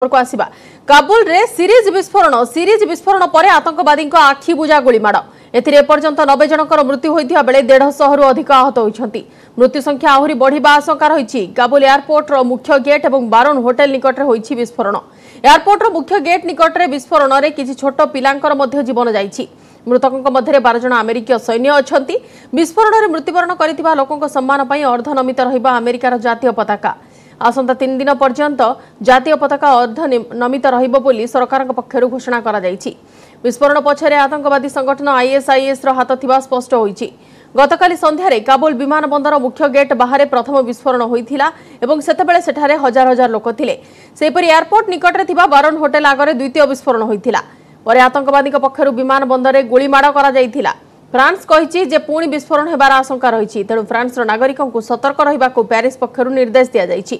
को आसिबा काबुल रे सीरीज विस्फोरण पर आतंकवादी आखि बुझा गोलीमाड़ एपर्यंत 90 जनकर मृत्यु होता बेले 150 रु अधिक आहत होती मृत्यु संख्या आहरी बढ़िबा आशंका रही। काबुल एयरपोर्ट मुख्य गेट और बारोन होटेल निकट में विस्फोरण एयरपोर्ट मुख्य गेट निकट में विस्फोरण में किसी छोट पिलांकर मध्य जीवन जाइछि। मृतकों मध्य 12 जन अमेरिकीय सैन्य अच्छा विस्फोरण में मृत्युवरण कर लोकों सम्मान अर्धनमित रहिबा अमेरिकार जातीय पताका आसंता 3 दिन पर्यंत जातीय पताका अर्धनमित रहिबो बोली सरकार पक्षरु घोषणा करा जायछि। विस्फोरण पछरे आतंकवादी संगठन आईएसआईएस रो हाथ थिबा स्पष्ट होईछि। गतकाली संध्यारे काबुल विमान बंदर मुख्य गेट बाहर प्रथम विस्फोरण होइथिला एवं सेतेबेले सेठारे हजार हजार लोक थिले। सेपरि एयरपोर्ट निकटरे थिबा बारोन होटेल आगरे द्वितीय विस्फोरण होइथिला। परे आतंकवादी पक्षरु विमान बंदरे गोलीमाड़ करा जायथिला। फ्रांस कहिछि जे पुणी विस्फोरण हेबार आशंका रही तेणु फ्रांसर नागरिकों को सतर्क रहिबाकू पेरिस पक्षरु निर्देश दिया जायछि।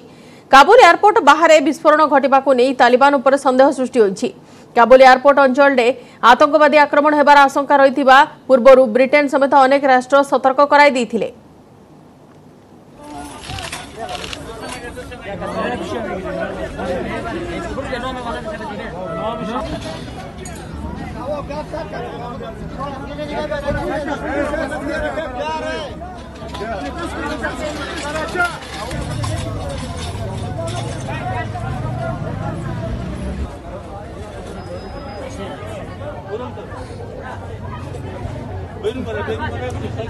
काबुल एयरपोर्ट बाहर विस्फोरण घटिबाकू नै तालिबान उपर संदेह सृष्टि होइछि। काबुल एयरपोर्ट अंचल में आतंकवादी आक्रमण हेबार आशंका रहिथिबा पूर्वरु ब्रिटेन समेत अनेक राष्ट्र सतर्क कराई दैथिले।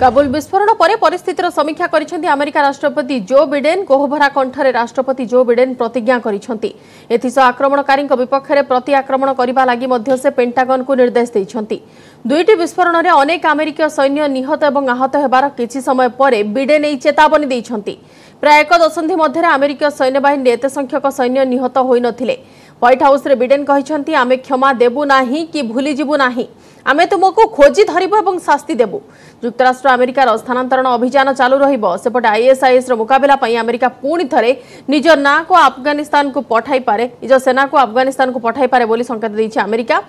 काबुल विस्फोरण पर परिस्थितिर समीक्षा करिसेंती अमेरिका राष्ट्रपति जो बिडेन। कोहभरा कंठरे राष्ट्रपति जो बिडेन प्रतिज्ञा करिसेंती। एथिसह आक्रमणकारी विपक्ष में प्रति आक्रमण करने लगी मध्य से पेंटागन को निर्देश देइछंती। दुईटी विस्फोरण में अनेक अमेरिकीय सैन्य निहत और आहत होबार किछि समय पर बिडेन एही चेतावनी देइछंती। प्राय एक दशंधि मध्य अमेरिकीय सैन्य बाहिनी एते संख्यक सैन्य निहत होई नथिले। व्हाइट हाउस रे बिडेन कहिछंती आमे क्षमा देबु नाही कि भूली जिबु नाही, आमे तुमको खोजी धरिबु एवं शास्ति देबु। युक्तराष्ट्र अमेरिकार स्थानांतरण अभियान चालू रहिबो। सेपटे आईएसआईएस रो मुकाबला पई अमेरिका पुणी थरे निज ना को अफगानिस्तान को पठाई पारे निज सेना को अफगानिस्तान को पठाई पारे बोली संकेत दैछि अमेरिका।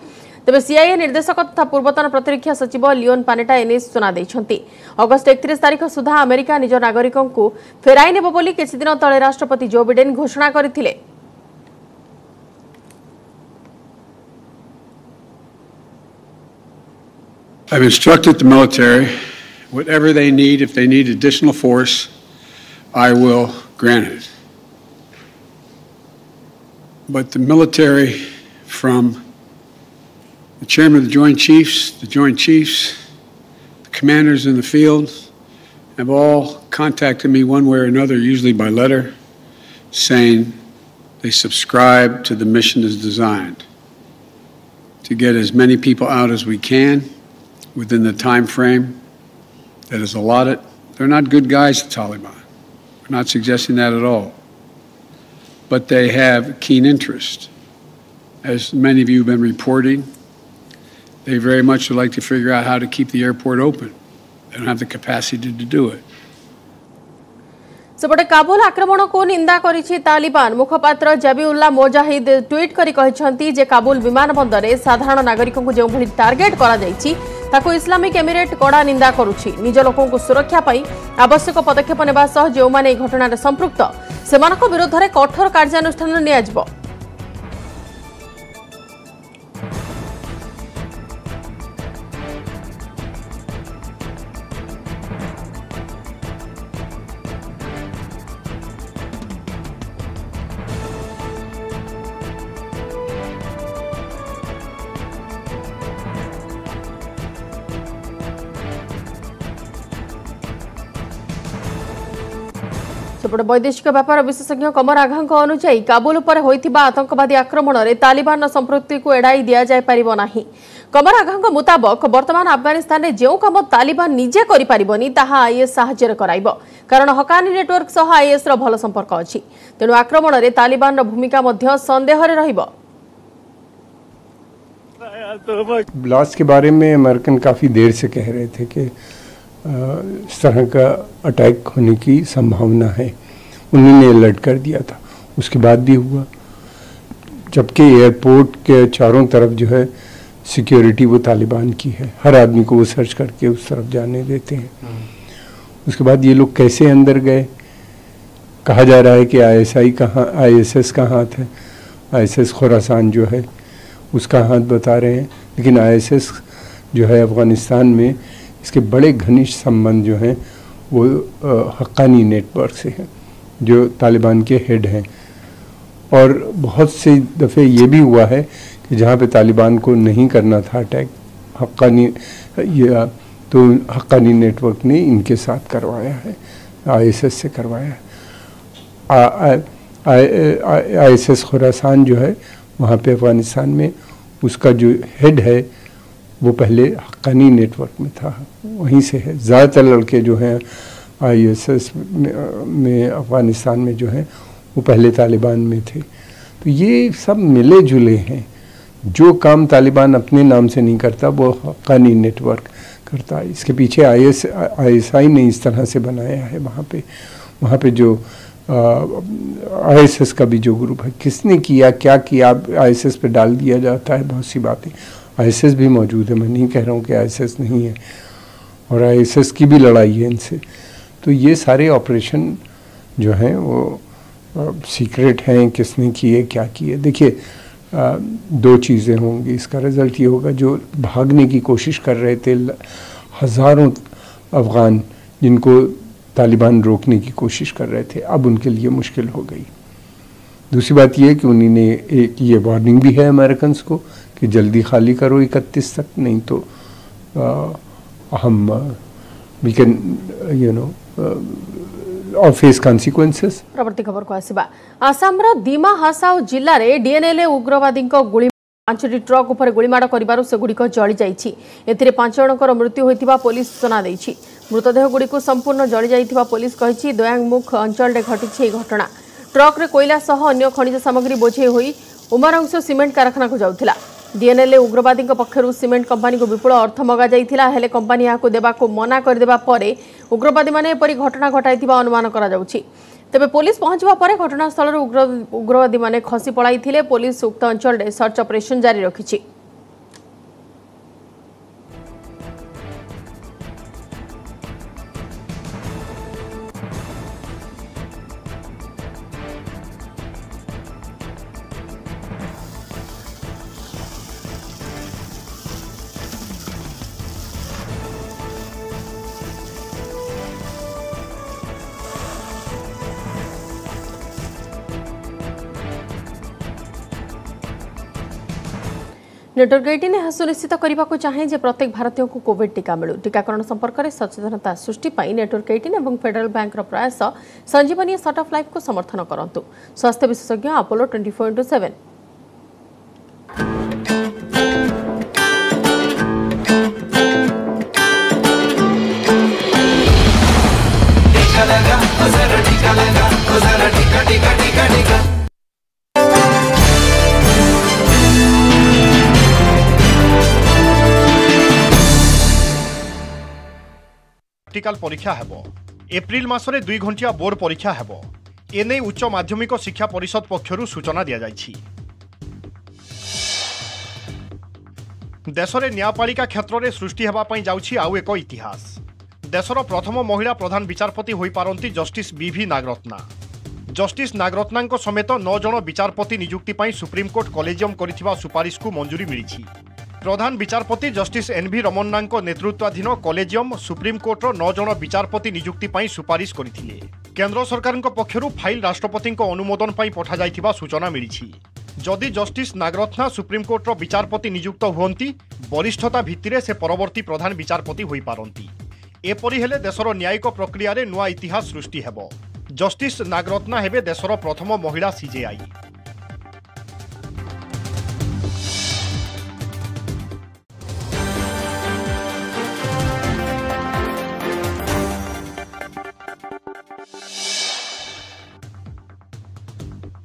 तेबे सीआईए निर्देशक तथा पूर्वतन प्रतिरक्षा सचिव लियोन पानेटा एने सूचना दैछंती। अगस्त 31 तारिख सुधा अमेरिका निज नागरिकों को फेराई नेबो बोली किछि दिन तळे राष्ट्रपति जो बिडेन घोषणा करथिले। I've instructed the military, whatever they need, if they need additional force, I will grant it. But the military, from the chairman of the Joint Chiefs, the commanders in the field, have all contacted me one way or another, usually by letter, saying they subscribe to the mission as designed to get as many people out as we can within the time frame that is allotted. They're not good guys, the Taliban. We're not suggesting that at all. But they have keen interest. As many of you have been reporting, they very much would like to figure out how to keep the airport open. They don't have the capacity to do it. सेपटे काबुल आक्रमण को निंदा करिछि Taliban. मुखपात्र Zabihullah Mojahid tweet करी कहिसंती जे काबुल विमान बंदर में साधारण नागरिकों को जो भली टार्गेट करा जाइछि ताको इस्लामिक एमिरेट कड़ा निंदा करुछि। निज लोकों को सुरक्षा पाई आवश्यक पदक्षेप नेबा सह जो माने घटना संपृक्त सेमानक विरोध में कठोर कार्यानुष्ठान नियाजिबो। सेपटे वैदेशिक व्यापार विशेषज्ञ कमर आघांक अनुसार काबुल पर होइथिबा आतंकवादी आक्रमण में तालिबान संपृक्ति को एड़ाई दिया जाय परिबो नाही। कमर आघांक मुताबक वर्तमान अफगानिस्तान में जो काम तालिबान निजे करि परिबोनी ताहा आईएस साहाय्य कराइबो, कारण हकानी नेटवर्क सह आईएस रो भल संपर्क अछि। तेणु आक्रमण में तालिबान रो भूमिका मध्य संदेह रे रहिबो। ब्लास्ट के बारे में अमेरिकन काफ़ी देर से कह रहे थे कि इस तरह का अटैक होने की संभावना है। उन्होंने अलर्ट कर दिया था, उसके बाद भी हुआ। जबकि एयरपोर्ट के चारों तरफ जो है सिक्योरिटी वो तालिबान की है, हर आदमी को वो सर्च करके उस तरफ जाने देते हैं। उसके बाद ये लोग कैसे अंदर गए, कहा जा रहा है कि आईएसआई का ISS का हाथ है, ISS खुरासान जो है उसका हाथ बता रहे हैं, लेकिन ISS जो है अफ़गानिस्तान में इसके बड़े घनिष्ठ संबंध जो हैं वो हक्कानी नेटवर्क से हैं जो तालिबान के हेड हैं। और बहुत से दफ़े ये भी हुआ है कि जहाँ पे तालिबान को नहीं करना था अटैक, तो हक्कानी नेटवर्क ने इनके साथ करवाया है, ISS से करवाया है। ISS खुरासान जो है वहाँ पे अफ़गानिस्तान में उसका जो हेड है वो पहले हक्कानी नेटवर्क में था, वहीं से है। ज़्यादातर लड़के जो हैं ISS में अफ़गानिस्तान में जो हैं वो पहले तालिबान में थे। तो ये सब मिले जुले हैं। जो काम तालिबान अपने नाम से नहीं करता वो हक्कानी नेटवर्क करता है। इसके पीछे ISI ने इस तरह से बनाया है। वहाँ पे जो ISS का भी जो ग्रुप है, किसने किया क्या किया ISS पे डाल दिया जाता है बहुत सी बातें। ISS भी मौजूद है, मैं नहीं कह रहा हूँ कि ISS नहीं है, और ISS की भी लड़ाई है इनसे। तो ये सारे ऑपरेशन जो हैं वो सीक्रेट हैं, किसने किए क्या किए। देखिए दो चीज़ें होंगी, इसका रिज़ल्ट ये होगा जो भागने की कोशिश कर रहे थे हज़ारों अफ़गान जिनको तालिबान रोकने की कोशिश कर रहे थे, अब उनके लिए मुश्किल हो गई। दूसरी बात यह कि उन्होंने एक ये वार्निंग भी है अमेरिकन्स को कि जल्दी खाली करो 31 तक, नहीं तो हम वी कैन और फेस कॉन्सिक्वेंसेस। परवर्ती खबर को आसिबा। आसाम रो दीमा हासाओ जिल्ला रे डीएनएलए उग्रवादी गुली 5टी ट्रक उपर गुलीमाड़ करिबारु से गुड़िक जली जाइछि। एथिरे 5 जनकर मृत्यु होइतिबा पुलिस सूचना दैछि। मृतदेह गुड़िक संपूर्ण जली जाइतिबा पुलिस कहिछि। दोयांगमुख अंचल रे घटिछि घटना। ट्रक रे कोयला सह अन्य खनिज सामग्री बोझे होई उमरंश सीमेंट कारखाना को जाउथिला। डीएनएलए उग्रवादी पक्षरु सीमेंट कंपनी को विपुल अर्थ मगा जाइथिला, हेले कंपनी याको देबाको मना कर देबा परे उग्रवादी माने एपरि घटना घटाइथिबा अनुमान करा जाउछि। तेबे पुलिस पहुंचबा परे घटनास्थल उग्रवादी माने खसी पड़ाइथिले। पुलिस उक्त अंचल रे सर्च ऑपरेशन जारी रखिछि। नेटवर्क 18 यह सुनिश्चित करने को चाहे जे प्रत्येक भारतीय को कोविड टीका मिलू। टीकाकरण संपर्क में सचेतनता सृष्टि पाई नेटवर्क 18 और फेडरल बैंक प्रयास संजीवनी शॉर्ट ऑफ लाइफ को समर्थन करंतु। स्वास्थ्य विशेषज्ञ अपोलो 24/7। प्रैक्टिकल परीक्षा हेबो। एप्रिल मासरे 2 घंटिया बोर्ड परीक्षा हेबो। एने उच्च माध्यमिक शिक्षा परिषद पक्षरु सूचना दिया जाइछि। देशरे न्यायपालिका क्षेत्र में सृष्टि हेबा पई जाउछि आउ एक इतिहास। देशर प्रथम महिला प्रधान विचारपति होई पारंती जस्टिस बीवी नागरत्ना। जस्टिस नागरत्नांको समेत 9 जन विचारपति नियुक्ति पई सुप्रीमकोर्ट कॉलेजियम करिथिबा सुपारिश को मंजूरी मिलिछि। प्रधान विचारपति जस्टिस एनवी रमन्नांको नेतृत्वाधीन कॉलेजियम सुप्रीमकोर्टर 9 जन विचारपति नियुक्ति पई सुपारिश करथिले। केंद्र सरकारक पक्षरु फाइल राष्ट्रपति अनुमोदन पई पठा जाइथिबा सूचना मिलिछि। जदि जस्टिस नागरत्ना सुप्रीमकोर्टर विचारपति नियुक्त हुअंती, वरिष्ठता भित्तिरे से परवर्ती प्रधान विचारपति होई पारंती। एपरि हेले देशर न्यायिक प्रक्रिया रे नुआ इतिहास सृष्टि हेबो। जस्टिस नागरत्ना हेबे देशर प्रथम महिला सीजेआई।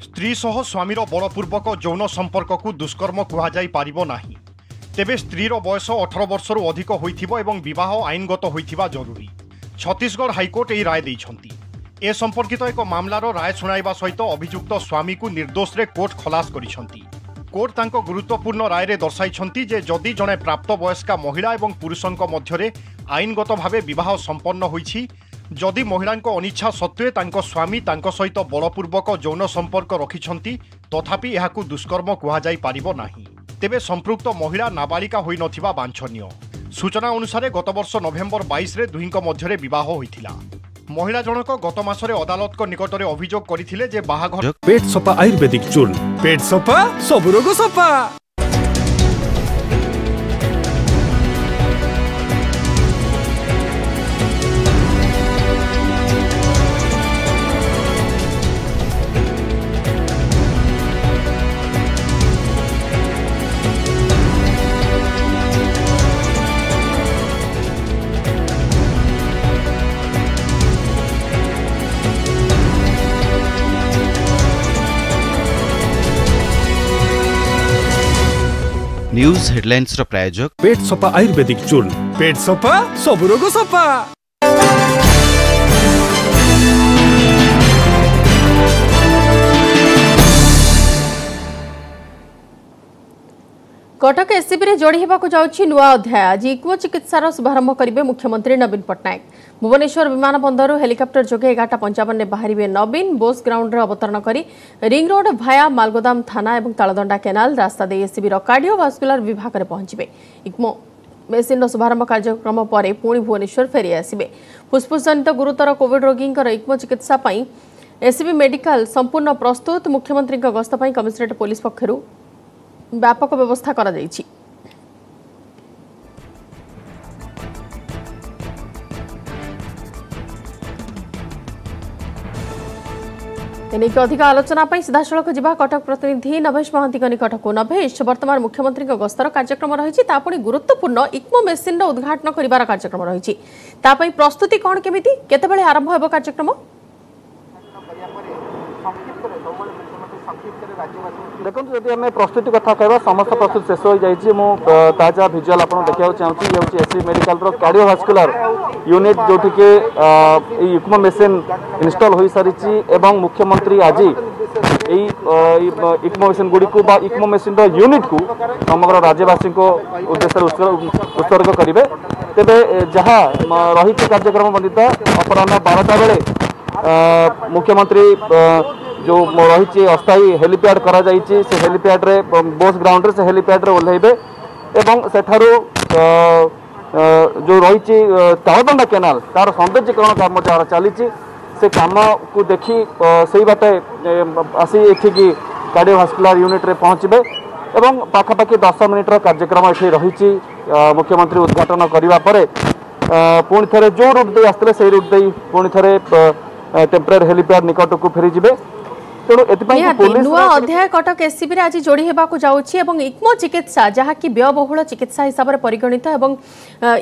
स्त्री सह स्वामीर बलपूर्वक यौन संपर्क को दुष्कर्म कहुई पारिबो नाही। तेबे स्त्रीर बयस 18 वर्षरू अधिक होइथिबो एवं विवाह आईनगत होइथिबा जरूरी। छत्तीसगढ़ हाईकोर्ट यह राय देइछंती। ए संपर्कित एक मामलार राय सुनाइबा सहित अभियुक्त स्वामी को निर्दोष रे कोर्ट खलास करिसंती। कोर्ट तांको गुरुत्वपूर्ण राय रे दर्शाइछंती जे जदि जणे प्राप्त वयस्का महिला एवं पुरुषंक मध्यरे आईनगत भावे विवाह संपन्न होइछि जदि महिला अनिच्छा सत्वे तांको स्वामी तांको सहित बलपूर्वक यौन संपर्क रखिछंती तथापि एहाकु दुष्कर्म कुहाजाई पारिबो नाही। तेबे संपृक्त महिला नाबालिका होई नथिबा वांछनीय। सूचना अनुसार गत वर्ष नवेम्बर 22 रे दुहिंक मध्यरे विवाह होइथिला। महिला जनक गत मासरे अदालत को निकटरे अभियोग करथिले जे बाहाघर पेट सफा आयुर्वेदिक चूर्ण पेट सफा सब रोग सफा। न्यूज हेडलाइंस प्रायोजक पेट सफा आयुर्वेदिक चूर्ण पेट सफा सब रोग सफा। कटक एससीबी रे जोड़ी होगाकू जाउछि नुआ अध्याय। आज इक्मो चिकित्सार शुभारंभ करेंगे मुख्यमंत्री नवीन पट्टनायक। भुवनेश्वर विमान बंदर हेलिकप्टर जोगे 11:55 बाहर नवीन बोस ग्राउंड अवतरण कर रिंग रोड भाया मालगोदाम थाना और तालदंडा केनाल रास्ता दे एससीबी कार्डियोवास्कुलर विभाग में पहुंचे। इक्मो मेसीन शुभारंभ कार्यक्रम पर पुणी भुवनेश्वर फेरी आसवे। फुस्फुस जनित गुरुतर कोविड रोगी इक्मो चिकित्सा एससीबी मेडिकल संपूर्ण प्रस्तुत। मुख्यमंत्री गस्त कमिशनरेट पुलिस पक्षर व्यापक व्यवस्था करा जायछि। एनेक अधिक आलोचना सीधासलख जा कटक प्रतिनिधि नभेश महांती निकटक। नभेश वर्तमान मुख्यमंत्री गस्तर कार्यक्रम रही पुणी गुरुत्वपूर्ण इक्मो मेसीन उद्घाटन कर कार्यक्रम रही प्रस्तुति कौन केमिति केतेबेले आरंभ होब कार्यक्रम? देखो जब आम प्रस्तुति कथा कह समस्त प्रस्तुति शेष हो जाए ताजा भिजुआल आप देखा चाहूँगी ये हूँ एससीबी मेडिकल कार्डियोवास्कुलर यूनिट जो इक्मो मेसीन इनस्टॉल हो सारी एवं मुख्यमंत्री आज इक्मो मेसीन गुड़ी को इक्मो मेसीन यूनिट को समग्र राज्यवासी को उद्देश्य उत्सर्ग करेंगे। तेरे जहाँ रही कार्यक्रम बंधित अपराह 12टा बेले मुख्यमंत्री जो रही अस्थायी हेलीपैड करा जाइए से हेलीपैड रे बोस ग्राउंड से हेलीपैड रे ओल्लैबे एवं सेठारु जो रही तालदंडा केनाल तार सौंदर्यकरण काम जहाँ चली से काम को देखी से बाटे आसी एठिकी कार्डियोवास्कुलर यूनिट रे पहुँचे एवं पाखापाखि 10 मिनिट्र कार्यक्रम ये रही। मुख्यमंत्री उद्घाटन करने पर पुणी थे जो रूट दे आसते से रूट दे पुणी थे टेम्परेरी हेलीपैड निकट को फेरीजे। नुआ अध्याय कटक एससीबी आज जोड़ी होगाकू जाउछि एवं इक्मो चिकित्सा जहाँकि व्ययबहुल चिकित्सा हिसाब से परिगणित एवं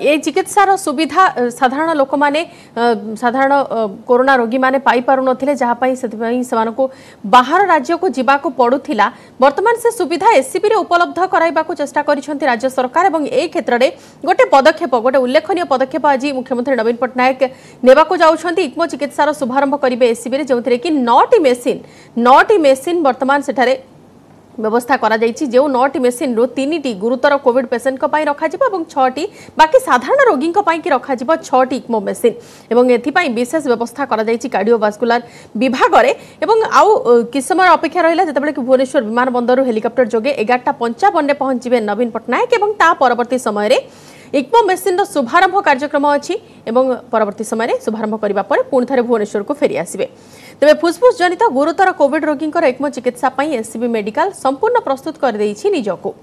ये चिकित्सार सुविधा साधारण लोक माने साधारण कोरोना रोगी माने पाई पारु नथिले जहाँपाई से बाहर राज्य को जीवाकू पड़ुथिला। वर्तमान से सुविधा एससीबी रे उपलब्ध कराइबाकू चेष्टा करिसेंति राज्य सरकार एवं ए क्षेत्र में गोटे पदक्षेप गोटे उल्लेखनीय पदक्षेप आज मुख्यमंत्री नवीन पट्टनायक नेबाकू जाउछंती। इक्मो चिकित्सार शुभारंभ करेंगे एससीबी रे जोंथिरे कि 9टी मेसीन वर्तमान सेठारे व्यवस्था करा जायछि। जो 9टी मेसीन रो 3टी गुरुतर कोविड पेसेंट को पाई रखा जिवो एवं 6टी बाकी साधारण रोगी को पाई कि रखा जिवो 6टी इक्मो मेसीन एवं एथिपाई विशेष व्यवस्था करा जायछि कार्डियोवास्कुलर विभाग रे एवं आउ किस समय अपेक्षा रहिला जतबेले कि भुवनेश्वर विमान बंदर हेलिकप्टर जोगे 11:55 रे पहुंचीबे नवीन पट्टनायक एवं ता परवर्ती समय रे इक्मो मेसीन शुभारंभ कार्यक्रम अच्छी एवं परवर्ती समय शुभारंभ करने पर पुणी थे भुवनेश्वर को फेरी आसवे। तेज फुस्फुस जनित गुरुतर कोविड रोगी इक्मो चिकित्सा एससीबी मेडिकल संपूर्ण प्रस्तुत कर निजको।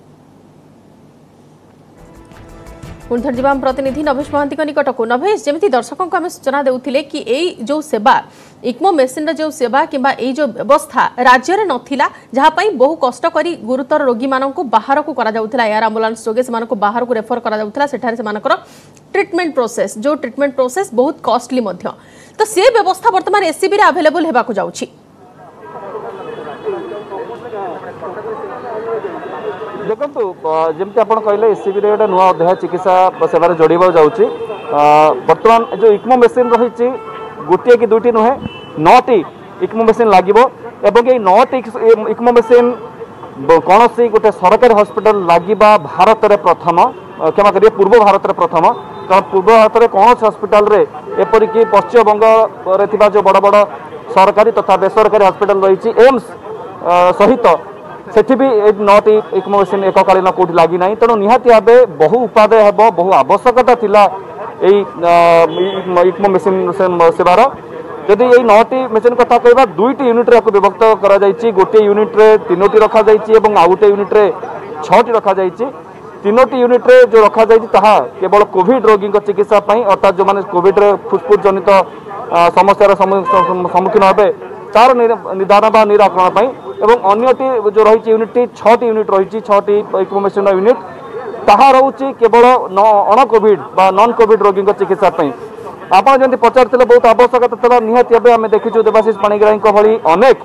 पुणी थे जाम प्रतिनिधि नभेश महांती निकटक। नभेश जमी दर्शकों को आम सूचना देउथिले कि यही जो सेवा इक्मो मेसीन जो सेवा किंबा यही जो व्यवस्था राज्य में नथिला जहाँपाई बहु कष्ट करी गुरुतर रोगी मानक बाहर को करा जाउथिला एयर एम्बुलेंस जोगे से बाहर को रेफर करा जाउथिला सेठारे सेमानकर ट्रीटमेंट प्रोसेस जो ट्रीटमेंट प्रोसेस बहुत कॉस्टली मध्य तो से व्यवस्था वर्तमान एससीबी रे अवेलेबल हेबाकू जाउछि। देखो जमी आप कहले एससीबी रे गोटे नुआ अध्याय चिकित्सा सेवा जोड़ा जाऊँगी। बर्तमान जो इक्मो मेसीन रही गोटे कि 2टी नुहे 9टी इक्मो मेसीन लगे एवं ये 9टी इक्मो मेसीन कौन सी गोटे सरकारी हॉस्पिटल लगे भारत में प्रथम क्षमा करिए पूर्व भारत में प्रथम कारण पूर्व भारत में कौन हॉस्पिटल रे एपरिक पश्चिमबंग जो बड़ बड़ सरकारी तथा बेसरकारी हॉस्पिटल रही एम्स सहित सेठी भी 9टी इक्मो मेसीन एककालीन कौटी लगी ना तेणु निहाती भाव बहु उपादेय हे बहु आवश्यकता थिला इक्मो मेसीन सेवार जदि ये 9टी मेसीन कथा कहवा 2टी यूनिट्रे विभक्त करा गोटे यूनिट्रे 3टी रखा आउ गोटे यूनिट्रे 6टी रखा 3टी यूनिट्रे जो रखा केवल कोविड रोगी चिकित्सा अर्थात जो मैंने कोविड फुस्फुस जनित समस्यार सम्मुखीन हे तार निदान बा निराकरण एवं अन्यटी जो रही यूनिट 6टी यूनिट रही 6टी इक्मो मेसीन यूनिट ताहा रोचे केवल अण कोविड बा नॉन कोविड रोगी चिकित्सा आपड़ जमी पचारे बहुत आवश्यकता था निहाती भाव आम देखीचु देवाशीष पाणिग्राही भली अनेक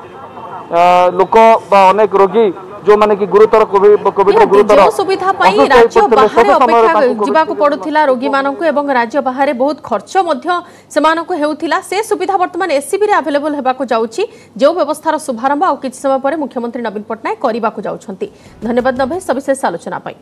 लोक अनेक रोगी जो माने कि गुरुतर कोविड गुरुतर सुविधा पाई राज्य बाहर अपेक्षा जीवाक पड़ुथिला रोगी मानक एवं राज्य बाहर बहुत खर्च मध्य सेमानक हेउथिला से सुविधा वर्तमान एससीबी रे अवेलेबल हेबाकु जाउछि जो व्यवस्थार शुभारंभ आ किछि समय पर मुख्यमंत्री नवीन पटनायक करिबाकु जाउछंती। धन्यवाद नभे सविशेष आलोचना पाई।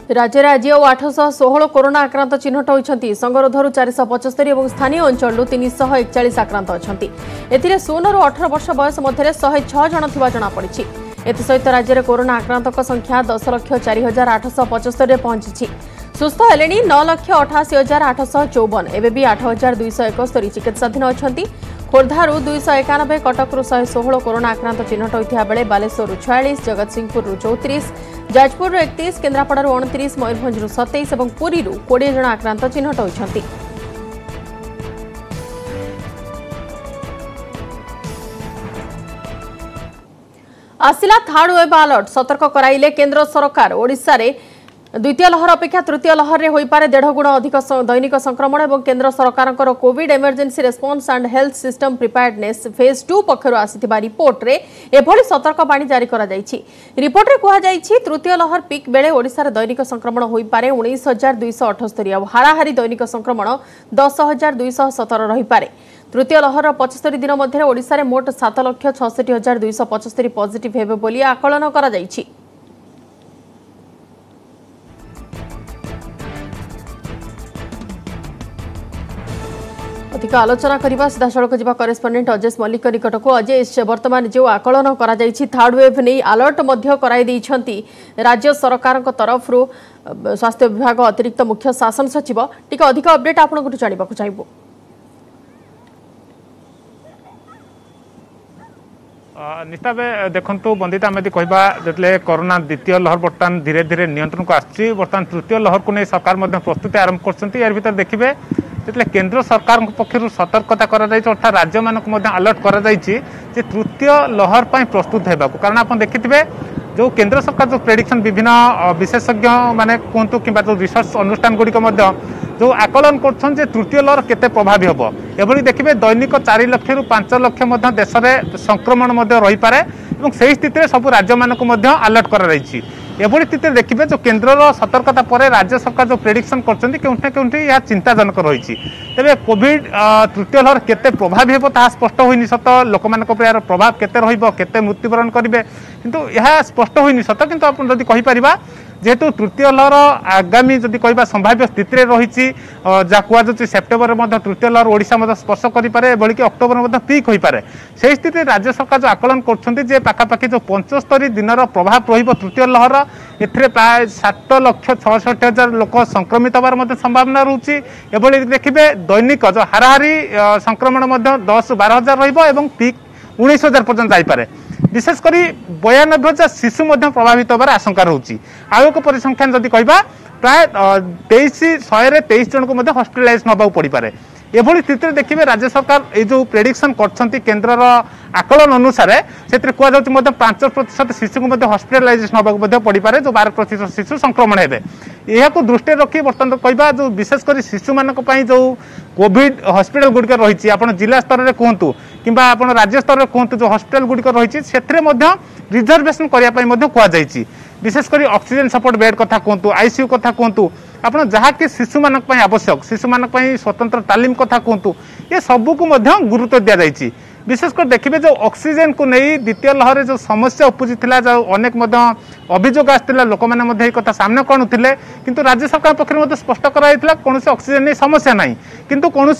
राज्य में आज 816 कोरोना आक्रांत चिन्हट होती संगरोधर 475 और स्थानीय अंचल 341 आक्रांत अच्छा ए 16 ରୁ 18 वर्ष बयस मध्य 106 जन जनापड़ी। एसत राज्य में कोरोना आक्रांत संख्या 10,04,875 पहुंची। सुस्थ हेले 9,88,854 एवं भी 8,271 चिकित्साधीन अच्छा। खोर्धारू 291 कटकरू 116 कोरोना आक्रांत चिन्हट होता बेले बालेश्वर 46 जगतसिंहपुर 34 जाजपुर 31 केन्द्रापड़ारू 29 मयूरभंज 27 और पुरी 20 जन आक्रांत चिन्हट होती। आसिला थर्ड वेव अलर्ट सतर्क कराइले केंद्र सरकार। ओडिशा रे द्वितीय लहर अपेक्षा तृतीय लहर में होइपारे 1.5 गुण अधिक दैनिक संक्रमण और केंद्र सरकार Covid emergency response and health system preparedness phase 2 पक्षर आसिथिबा रिपोर्ट रे एभली सतर्कवाणी जारी करा जायछि। रिपोर्ट रे कहा जायछि तृतीय लहर पीक बेले ओडिशा रे दैनिक संक्रमण होइपारे 19,278 और हाराहारी दैनिक संक्रमण 10,217 रहिपारे। तृतीय लहर 75 दिन मध्य ओडिशा रे मोट 7,66,275 पॉजिटिव हेबे बोली आकलन करा जायछि। अधिक आलोचना करने सीधा सड़क जा करेस्पॉन्डेंट अजेश मल्लिक निकट को। अजेश वर्तमान जो आकलन करा थर्ड वेव नहीं अलर्ट राज्य सरकार तरफ स्वास्थ्य विभाग अतिरिक्त मुख्य शासन सचिव टिके अधिक अपडेट आपको जानवा चाहिए। निश्चित भाव देखु बंदिता आम कहवा जो कोरोना द्वितीय लहर बर्तमान धीरे धीरे नियंत्रण को आसी बर्तमान तृतीय लहर को नहीं सरकार प्रस्तुति आरंभ कर यार भर देखिए जो केंद्र सरकार पक्षर सतर्कता अर्थात राज्य मानक अलर्ट कर तृतीय लहर पर प्रस्तुत होगा कारण आप देखिए जो केंद्र सरकार जो प्रेडिक्शन विभिन्न विशेषज्ञ माने कहतु कि जो रिसर्च अनुष्ठान गुड़िक जो आकलन कर तृतीय लहर केते प्रभावी हम एभली देखिए दैनिक 4 लाख रु 5 लाख देश में संक्रमण रही पारे से स्थित में सब राज्य मानक अलर्ट कर एभली स्थित देखिए जो केन्द्र सतर्कता पर राज्य सरकार जो प्रेडिक्शन कर यह चिंताजनक रही तेरे कोविड तृतीय लहर केते प्रभावी हे ता स्पष्ट होनी सत लोक यार प्रभाव केते रहिबो केते मृत्युवरण करेंगे किंतु यह स्पष्ट होनी सत किंतु आपण जदि कहि परिबा जेहेतु तृतीय लहर आगामी जदि कहवा संभाव्य स्थित रही जहाँ कहुच्छे सेप्टेम्बर में तृतीय लहर ओडिशा स्पर्श करें एभली कि अक्टोबर में पीक हो पारे से स्थित राज्य सरकार जो आकलन कर पाखापाखि जो 75 दिन प्रभाव रही तृतीय लहर ए प्राय 7,66,000 लोक संक्रमित होवार संभावना रोचे एभली देखिए दैनिक जो हाराहारी संक्रमण 10-12 हजार रही पीक 19,000 पर्यंत जापे विशेषकर 92,000 शिशु प्रभावित होवार आशंका रोचे आउ एक परिसंख्यान जदि कहवा प्राय 23 जन को हॉस्पिटलाइज नवा पड़ पारे एभली स्थिति देखिए राज्य सरकार ये जो प्रेडिक्शन कर केन्द्र आकलन अनुसार से कहु 5% शिशु को हॉस्पिटलाइज नवा पड़ पारे जो 12% शिशु संक्रमण हे यह दृष्टि रखी बर्तमान कहवा जो विशेषकर शिशु मानक जो कोविड हॉस्पिटल गुड़िक रही आप जिला स्तर में कहतु कि राज्य स्तर में कहतु जो हॉस्पिटल गुड़िक रही से रिजर्वेशन करने विशेषकर ऑक्सीजन सपोर्ट बेड कथा कहतु आईसीयू कथा कहतु आपण जहाँ कि शिशु मानक पई आवश्यक शिशु मानक पई स्वतंत्र तालीम कथा कहतु ये सबू को मध्य गुरुत्व दिया जायछि। विशेषकर देखिए जो ऑक्सीजन को नहीं द्वितीय लहर जो समस्या उपजी जो अनेक अभियोग आसाला लोक मैंने कथा सामने कणुले किंतु राज्य सरकार पक्ष स्पष्ट कराइला कौन ऑक्सीजन नहीं समस्या ना किंतु कौन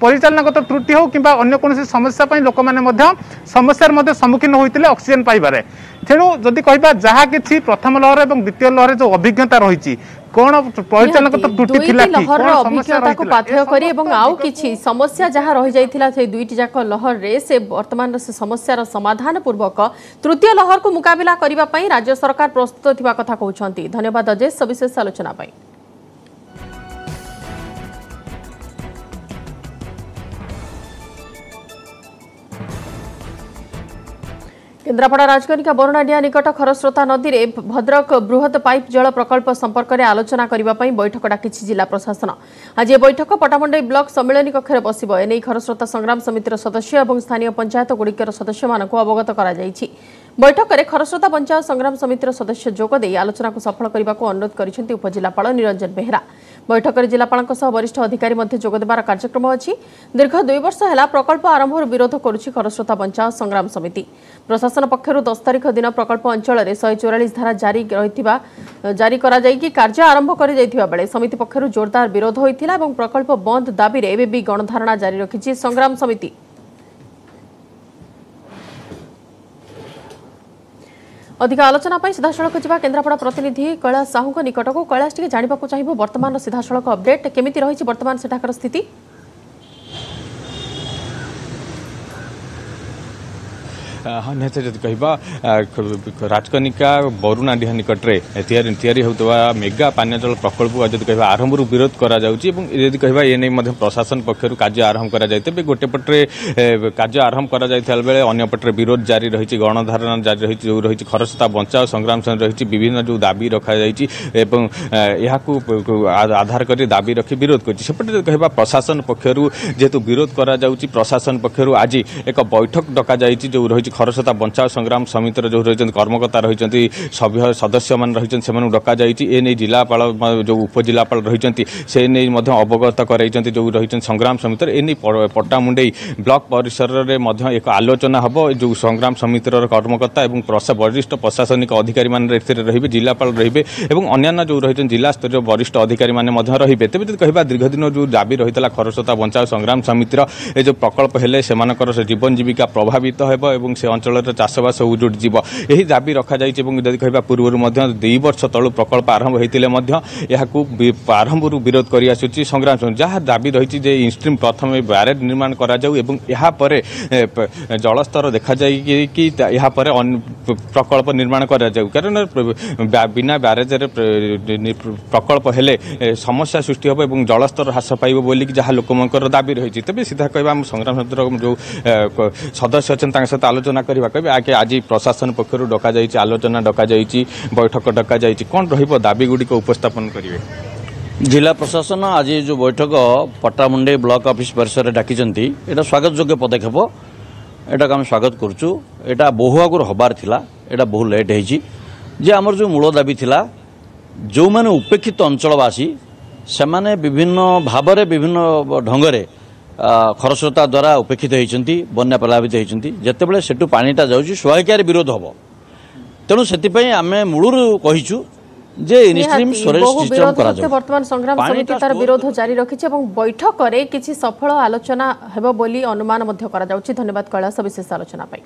परिचालनागत त्रुटि हो कि अन्य कौन समस्या लोक मैंने समस्यार सम्मुखीन होते ऑक्सीजन पाइबारे। तेणु जदि कह जहाँ कि प्रथम लहर और द्वितीय लहर जो अभिज्ञता रही कौन परिचालनागत त्रुटि थिला लहर अभिज्ञता को पाथेय करी एवं आउ किछि समस्या जहाँ रही जाइथिला से दुईटी जाक लहर रे से वर्तमान से समस्यार समाधान पूर्वक तृतीय लहर को मुकाबिला करिबा पई राज्य सरकार प्रस्तुत थिबा कथा कहउछंती। धन्यवाद अजय सविशेष आलोचना पई। केन्द्रापड़ा राजकनिका बरुणाडिया निकट खरस्रोता नदी में भद्रक बृहत पाइप जल प्रकल्प संपर्क में आलोचना करने बैठक डाकी जिला प्रशासन। आज ये बैठक पटामुंडई ब्लॉक सम्मेलन कक्ष बसिब। एने खरस्रोता संग्राम समितिर सदस्य और स्थानीय पंचायत गुड़िकर सदस्य मान अवगत करा जायछि। बैठक में खरस्रोता पंचायत संग्राम समितिर सदस्य जोगदे आलोचना को सफल करने को अनुरोध कर उपजिलापाल निरंजन बेहरा। बैठक में जिलापाल वरिष्ठ अधिकारी जोगदेवार कार्यक्रम अच्छी। दीर्घ 2 वर्ष है प्रकल्प आरंभ विरोध करुछि खरस्रोता पंचायत संग्राम समिति। प्रशासन पक्षर 10 तारिख दिन प्रकल्प अंचल 144 धारा जारी कार्य आरंभ कर समिति पक्षर जोरदार विरोध होता और प्रकल्प बंद दाबी एवं भी गणधारणा जारी रखी संग्राम समिति। अधिक आलोचना सीधासख जा केन्द्रापड़ा प्रतिनिधि कैलाश साहू निकट को। कैलाश टी जानवा चाहिए वर्तमान सीधासख अपडेट केमिति रही वर्तमान सेठाकर स्थिति? हाँ निहत जब कह राजकनिका बरुणाडिहा निकट में तैयारी होता मेगा पानीय जल प्रकल्प जब कह आरंभ विरोध करी कह ये प्रशासन पक्षर कार्य आरंभ कर गोटे पटे कार्य आरंभ करपटे विरोध जारी रही गणधारणा जारी रही जो रही खरस्रोता बचाओ संग्राम रही विभिन्न जो दाबी रखा आधार कर दाबी रखी विरोध करपटे कह प्रशासन पक्षर जेहेतु विरोध करा प्रशासन पक्षर आज एक बैठक डक जो रही खरस्रोता बचाओ संग्राम समितिर जो रही कर्मकर्ता रही सभ्य सदस्य मान रही डक जाने जिलापाल जो उपजिलापाल रही से नहीं अवगत कराई जो रही संग्राम समितिर एने पट्टामुंडई ब्लॉक परिसर में एक आलोचना हम जो संग्राम समितिर कर्मकर्ता और वरिष्ठ प्रशासनिक अधिकारी रे जिलापाल रे और अन्य जो रही जिला स्तर वरिष्ठ अधिकारी मैंने रे। तेज कह दीर्घ दिन जो दाबी रही है खरस्रोता बचाओ संग्राम समितिर जो प्रकल्प हेले से जीवन जीविका प्रभावित हो से अंचल चाषबास उजुड़ जीव यही दाबी रखा जाइए। जदि कह पूर्व 2 वर्ष तलू प्रकल्प आरंभ होते आरंभ विरोध कर आसुची संग्राम समिति जहाँ दाबी रही इंस्ट्रीम प्रथम ब्यारेज निर्माण करा जलस्तर देखा जाए कि प्रकल्प निर्माण करा कारण बिना ब्यारेज प्रकल्प हेले समस्या सृष्टि हो और जलस्तर ह्रास पाइब बोली जहाँ लोक दाबी रही। तेज सीधा कह संग्राम समितिर जो सदस्य अच्छे सहित आलोचना करवा कह आगे आज प्रशासन पक्षर डक आलोचना डक बैठक डक कौन रही दाबी गुड़िक उपस्थापन करेंगे? जिला प्रशासन आज जो बैठक पट्टामुंडई ब्लॉक ऑफिस परिसर डाकी एटा स्वागत योग्य पदक्षेप एटा आम स्वागत करुचु। एटा बहु आगुर हबार थिला एटा बहु लेट होइछि जे आमर जो मूल दाबी थिला जो माने उपेक्षित अंचलवासी से माने विभिन्न भाव विभिन्न ढंगरे खरस्रोता द्वारा उपेक्षित होती बन्या प्रभावित होती जितेबाला सेठू पानीटा जाऊँगी स्वाभाविक विरोध हम तेणु से आम मूलर कहीचु जे इनस्ट्रीम स्टोरेज सिस्टम करा जाऊ। वर्तमान संग्राम समिति तार विरोध जारी रखिছে এবং बैठक रे किछि सफल आलोचना हेबो बोली अनुमान मध्य करा जाउछि। धन्यवाद कैलाश विशेष आलोचना पाई।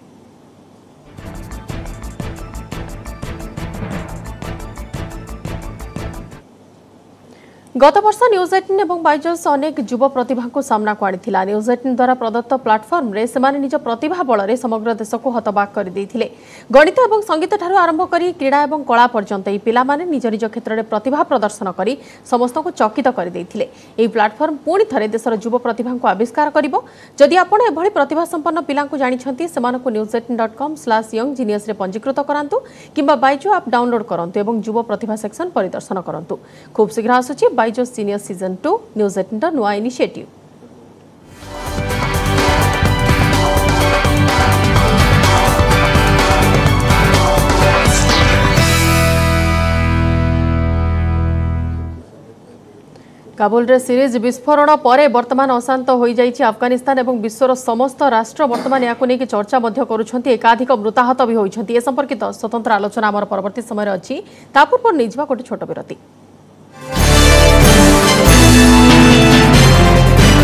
गत वर्ष न्यूज 18 और बाइजस अनेक युव प्रतिभा को सामना को आनी न्यूज 18 द्वारा प्रदत्त प्लाटफर्म रे सेमाने निज प्रतिभा बल समग्र देश को हतबाक कर देइथिले। गणित और संगीत ठारू आरंभ करी क्रीड़ा और कला पर्यंत ई पिला माने निज निज क्षेत्र में प्रतिभा प्रदर्शन करी समस्त को चकित कर देइथिले। एही प्लाटफर्म पुणी थरे देशर युव प्रतिभा को आविष्कार करिवो। जदि आपण एभली प्रतिभा संपन्न पिला को जानिछंती सेमानकु news18.com/younggenius रे पंजीकृत करांतु किंबा बाइजो ऐप डाउनलोड करंतु एवं युव प्रतिभा सेक्शन परिदर्शन करंतु। खूब शीघ्र आसुची बाइजोस सीनियर सीजन 2 न्यूज 18 नुआ इनिशिएटिव। काबुल सीरीज विस्फोरण पर वर्तमान अशांत हो जाइछि अफगानिस्तान और विश्वर समस्त राष्ट्र वर्तमान या चर्चा करुछन्ति एकाधिक मृताहत भी होइछन्ति। ए संपर्कित स्वतंत्र आलोचना आमर परवर्ती समय अच्छी। ता पूर्व नहीं गोटे छोट विरति।